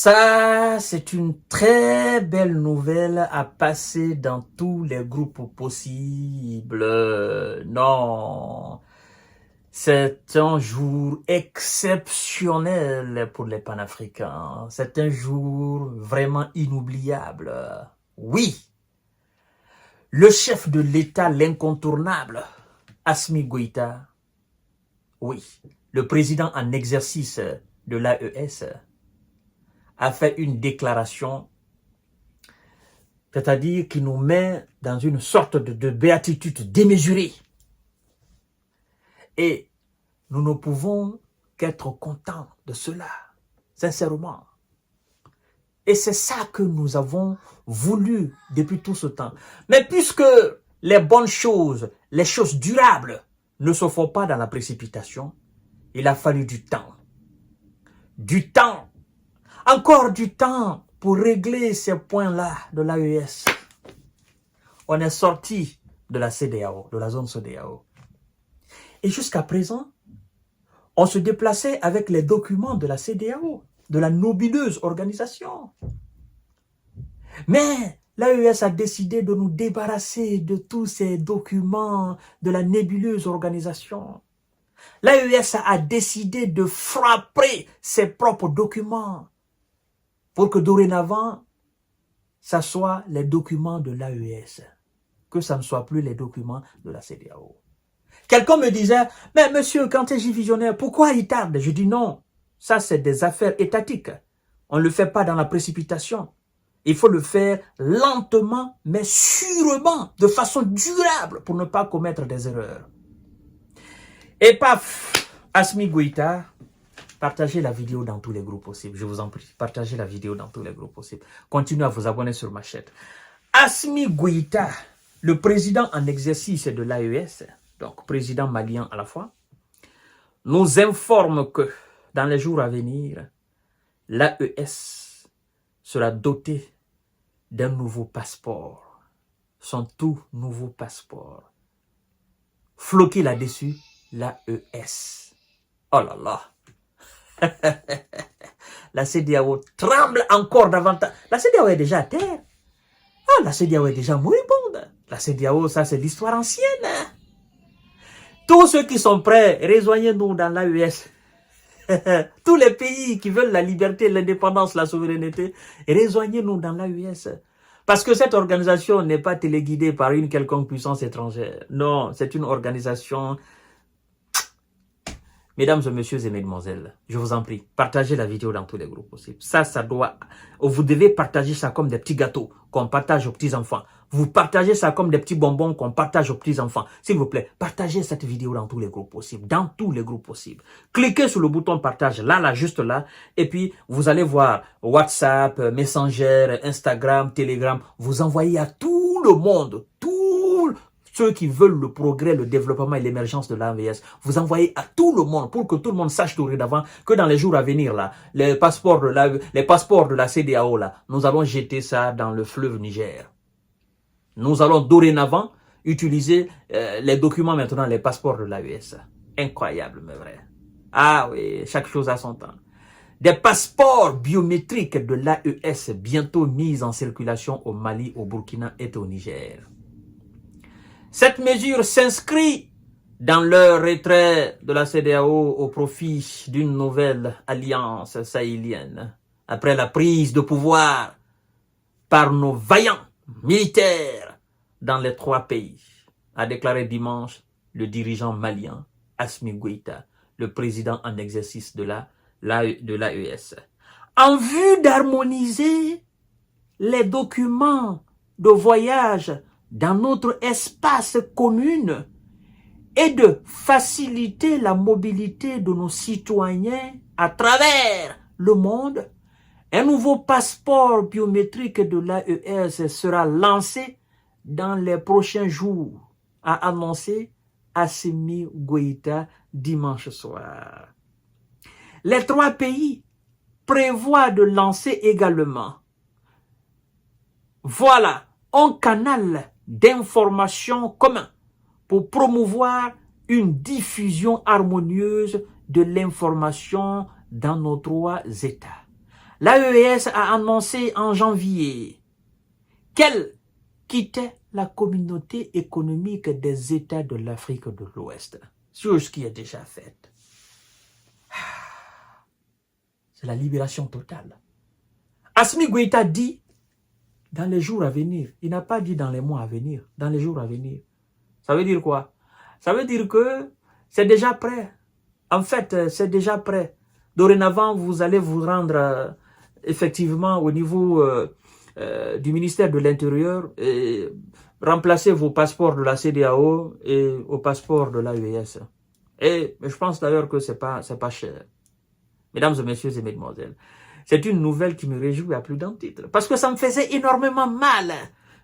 Ça, c'est une très belle nouvelle à passer dans tous les groupes possibles. Non, c'est un jour exceptionnel pour les panafricains. C'est un jour vraiment inoubliable. Oui, le chef de l'État, l'incontournable, Assimi Goïta, oui, le président en exercice de l'AES, a fait une déclaration, c'est-à-dire qui nous met dans une sorte de béatitude démesurée. Et nous ne pouvons qu'être contents de cela, sincèrement. Et c'est ça que nous avons voulu depuis tout ce temps. Mais puisque les bonnes choses, les choses durables ne se font pas dans la précipitation, il a fallu du temps. Du temps. Encore du temps pour régler ces points-là de l'AES. On est sorti de la CEDEAO, de la zone CEDEAO. Et jusqu'à présent, on se déplaçait avec les documents de la CEDEAO, de la nobileuse organisation. Mais l'AES a décidé de nous débarrasser de tous ces documents de la nébuleuse organisation. L'AES a décidé de frapper ses propres documents pour que dorénavant, ça soit les documents de l'AES, que ça ne soit plus les documents de la CEDEAO. Quelqu'un me disait, mais monsieur, quand est-ce visionnaire, pourquoi il tarde? Je dis non, ça c'est des affaires étatiques. On ne le fait pas dans la précipitation. Il faut le faire lentement, mais sûrement, de façon durable, pour ne pas commettre des erreurs. Et paf, Assimi Goïta, partagez la vidéo dans tous les groupes possibles, je vous en prie. Partagez la vidéo dans tous les groupes possibles. Continuez à vous abonner sur ma chaîne. Assimi Goïta, le président en exercice de l'AES, donc président malien à la fois, nous informe que dans les jours à venir, l'AES sera doté d'un nouveau passeport, son tout nouveau passeport. Floqué là-dessus, l'AES. Oh là là. La CEDEAO tremble encore davantage. La CEDEAO est déjà à terre. Ah, la CEDEAO est déjà moribonde. La CEDEAO, ça c'est l'histoire ancienne. Tous ceux qui sont prêts, rejoignez-nous dans l'AES. Tous les pays qui veulent la liberté, l'indépendance, la souveraineté, rejoignez-nous dans l'AES. Parce que cette organisation n'est pas téléguidée par une quelconque puissance étrangère. Non, c'est une organisation. Mesdames et messieurs et mesdemoiselles, je vous en prie, partagez la vidéo dans tous les groupes possibles. Ça doit... Vous devez partager ça comme des petits gâteaux qu'on partage aux petits-enfants. Vous partagez ça comme des petits bonbons qu'on partage aux petits-enfants. S'il vous plaît, partagez cette vidéo dans tous les groupes possibles. Dans tous les groupes possibles. Cliquez sur le bouton partage, là, juste là. Et puis, vous allez voir WhatsApp, Messenger, Instagram, Telegram. Vous envoyez à tout le monde, ceux qui veulent le progrès, le développement et l'émergence de l'AES, vous envoyez à tout le monde pour que tout le monde sache dorénavant que dans les jours à venir, là, les passeports de la CEDEAO, là, nous allons jeter ça dans le fleuve Niger. Nous allons dorénavant utiliser les documents maintenant, les passeports de l'AES. Incroyable, mais vrai. Ah oui, chaque chose a son temps. Des passeports biométriques de l'AES bientôt mis en circulation au Mali, au Burkina et au Niger. Cette mesure s'inscrit dans le retrait de la CEDEAO au profit d'une nouvelle alliance sahélienne après la prise de pouvoir par nos vaillants militaires dans les 3 pays, a déclaré dimanche le dirigeant malien Assimi Goïta, le président en exercice de l'AES. En vue d'harmoniser les documents de voyage dans notre espace commun et de faciliter la mobilité de nos citoyens à travers le monde, un nouveau passeport biométrique de l'AES sera lancé dans les prochains jours, a annoncé Assimi Goïta dimanche soir. Les 3 pays prévoient de lancer également, voilà, un canal d'information commun pour promouvoir une diffusion harmonieuse de l'information dans nos 3 États. L'AES a annoncé en janvier qu'elle quittait la communauté économique des États de l'Afrique de l'Ouest. Chose qui est déjà faite. C'est la libération totale. Assimi Goïta dit dans les jours à venir. Il n'a pas dit dans les mois à venir. Dans les jours à venir. Ça veut dire quoi? Ça veut dire que c'est déjà prêt. En fait, c'est déjà prêt. Dorénavant, vous allez vous rendre effectivement au niveau du ministère de l'Intérieur et remplacer vos passeports de la CEDEAO et au passeport de l'AES. Et je pense d'ailleurs que c'est pas cher. Mesdames et messieurs et mesdemoiselles, c'est une nouvelle qui me réjouit à plus d'un titre. Parce que ça me faisait énormément mal.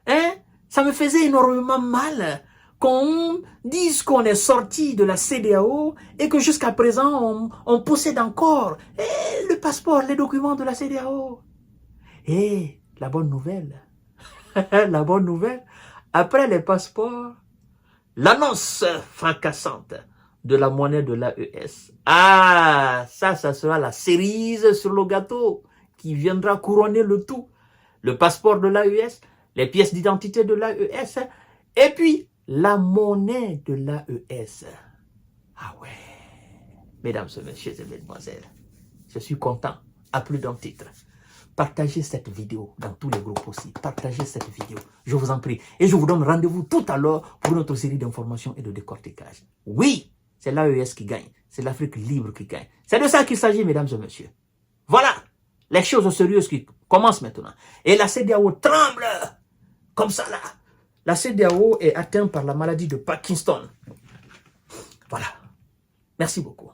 Hein? Ça me faisait énormément mal qu'on dise qu'on est sorti de la CEDEAO et que jusqu'à présent, on possède encore le passeport, les documents de la CEDEAO. Et la bonne nouvelle, la bonne nouvelle, après les passeports, l'annonce fracassante de la monnaie de l'AES. Ah, ça sera la cerise sur le gâteau qui viendra couronner le tout. Le passeport de l'AES, les pièces d'identité de l'AES, et puis la monnaie de l'AES. Ah ouais, mesdames et messieurs et mesdemoiselles, je suis content à plus d'un titre. Partagez cette vidéo dans tous les groupes aussi. Partagez cette vidéo, je vous en prie. Et je vous donne rendez-vous tout à l'heure pour notre série d'informations et de décortiquage. Oui, c'est l'AES qui gagne. C'est l'Afrique libre qui gagne. C'est de ça qu'il s'agit, mesdames et messieurs. Voilà les choses sérieuses qui commencent maintenant. Et la CEDEAO tremble comme ça là. La CEDEAO est atteinte par la maladie de Parkinson. Voilà. Merci beaucoup.